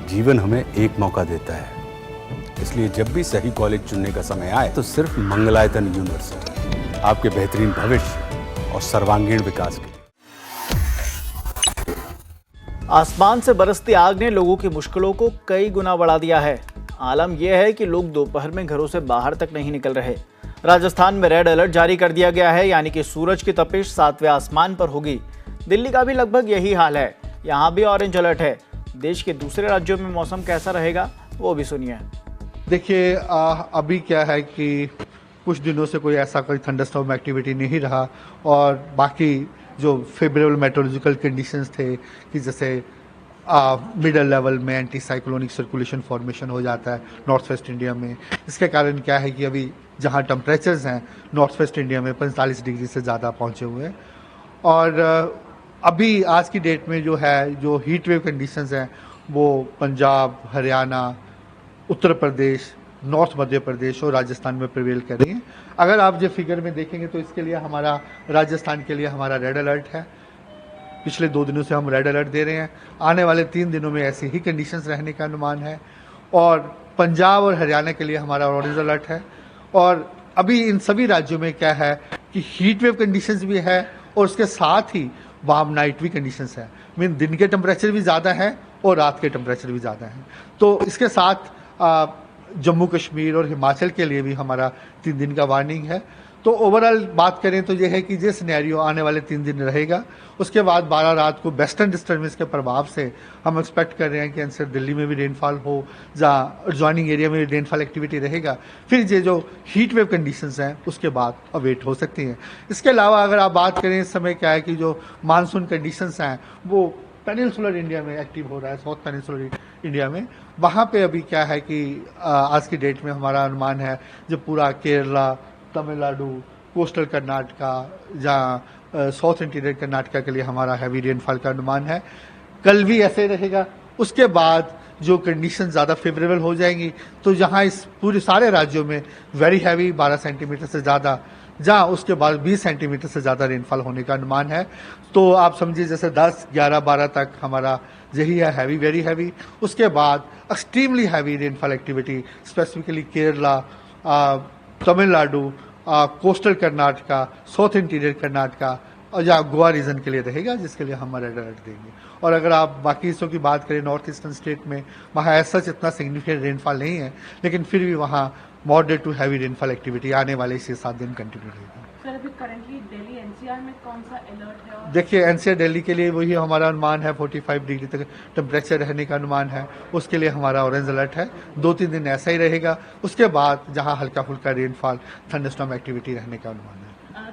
जीवन हमें एक मौका देता है, इसलिए जब भी सही कॉलेज चुनने का समय आए तो सिर्फ मंगलायतन यूनिवर्सिटी आपके बेहतरीन भविष्य और सर्वांगीण विकास के लिए। आसमान से बरसती आग ने लोगों की मुश्किलों को कई गुना बढ़ा दिया है। आलम यह है कि लोग दोपहर में घरों से बाहर तक नहीं निकल रहे। राजस्थान में रेड अलर्ट जारी कर दिया गया है, यानी कि सूरज की तपिश सातवें आसमान पर होगी। दिल्ली का भी लगभग यही हाल है, यहाँ भी ऑरेंज अलर्ट है। देश के दूसरे राज्यों में मौसम कैसा रहेगा वो भी सुनिए। देखिए, अभी क्या है कि कुछ दिनों से कोई ऐसा कोई थंडरस्टॉर्म एक्टिविटी नहीं रहा, और बाकी जो फेवरेबल मेट्रोलॉजिकल कंडीशंस थे कि जैसे मिडल लेवल में एंटी साइक्लोनिक सर्कुलेशन फॉर्मेशन हो जाता है नॉर्थ वेस्ट इंडिया में। इसके कारण क्या है कि अभी जहां टेम्परेचर्स हैं नॉर्थ वेस्ट इंडिया में 45 डिग्री से ज़्यादा पहुंचे हुए हैं, और अभी आज की डेट में जो हीट वेव कंडीशंस हैं वो पंजाब, हरियाणा, उत्तर प्रदेश, नॉर्थ मध्य प्रदेश और राजस्थान में प्रिवेल कर रही हैं। अगर आप जो फिगर में देखेंगे तो इसके लिए हमारा राजस्थान के लिए हमारा रेड अलर्ट है। पिछले 2 दिनों से हम रेड अलर्ट दे रहे हैं। आने वाले 3 दिनों में ऐसी ही कंडीशंस रहने का अनुमान है, और पंजाब और हरियाणा के लिए हमारा ऑरेंज अलर्ट है। और अभी इन सभी राज्यों में क्या है कि हीट वेव कंडीशंस भी है, और उसके साथ ही वार्म नाइट भी कंडीशंस है। मीन दिन के टेम्परेचर भी ज़्यादा है और रात के टेम्परेचर भी ज़्यादा है। तो इसके साथ जम्मू कश्मीर और हिमाचल के लिए भी हमारा 3 दिन का वार्निंग है। तो ओवरऑल बात करें तो ये है कि ये सिनेरियो आने वाले 3 दिन रहेगा। उसके बाद 12 रात को वेस्टर्न डिस्टर्बेंस के प्रभाव से हम एक्सपेक्ट कर रहे हैं कि एनसीआर दिल्ली में भी रेनफॉल हो, जहाँ एडजॉइनिंग एरिया में रेनफॉल एक्टिविटी रहेगा। फिर ये जो हीट वेव कंडीशंस हैं उसके बाद अवेट हो सकती हैं। इसके अलावा अगर आप बात करें इस समय क्या है कि जो मानसून कंडीशंस हैं वो पेनिनसुलर इंडिया में एक्टिव हो रहा है, साउथ पेनिनसुलर इंडिया में। वहाँ पे अभी क्या है कि आज की डेट में हमारा अनुमान है जो पूरा केरला, तमिलनाडु, कोस्टल कर्नाटका, जहाँ साउथ इंटीरियर कर्नाटका के लिए हमारा हैवी रेनफॉल का अनुमान है। कल भी ऐसे रहेगा। उसके बाद जो कंडीशन ज़्यादा फेवरेबल हो जाएंगी तो जहाँ इस पूरे सारे राज्यों में वेरी हैवी 12 सेंटीमीटर से ज़्यादा, जहाँ उसके बाद 20 सेंटीमीटर से ज़्यादा रेनफॉल होने का अनुमान है। तो आप समझिए जैसे 10, 11, 12 तक हमारा यही है हैवी, वेरी हैवी। उसके बाद extremely heavy rainfall activity specifically Kerala, Tamil Nadu, coastal Karnataka, south interior Karnataka और या गोवा रीजन के लिए रहेगा, जिसके लिए हम रेड अलर्ट देंगे। और अगर आप बाकी हिस्सों की बात करें नॉर्थ ईस्टर्न स्टेट में, वहाँ ऐसा इतना सिग्निफिकेंट रेनफॉल नहीं है, लेकिन फिर भी वहाँ moderate to heavy rainfall activity आने वाले 6-7 दिन कंटिन्यू रहेगी। सर, अभी करंटली दिल्ली एनसीआर में कौन सा अलर्ट है? देखिए, एनसीआर दिल्ली के लिए वही हमारा अनुमान है, 45 डिग्री तक टेम्परेचर रहने का अनुमान है। उसके लिए हमारा ऑरेंज अलर्ट है। 2-3 दिन ऐसा ही रहेगा। उसके बाद जहां हल्का फुल्का रेनफॉल, थंडरस्टॉर्म एक्टिविटी रहने का अनुमान है।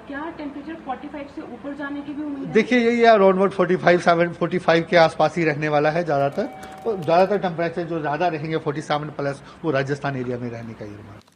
क्या टेम्परेचर 45 से ऊपर जाने की भी उम्मीद है? देखिए, यही अराउंड 45 के आसपास ही रहने वाला है ज़्यादातर। और ज़्यादातर टेम्परेचर जो ज़्यादा रहेंगे 47 प्लस, वो राजस्थान एरिया में रहने का ही अनुमान है।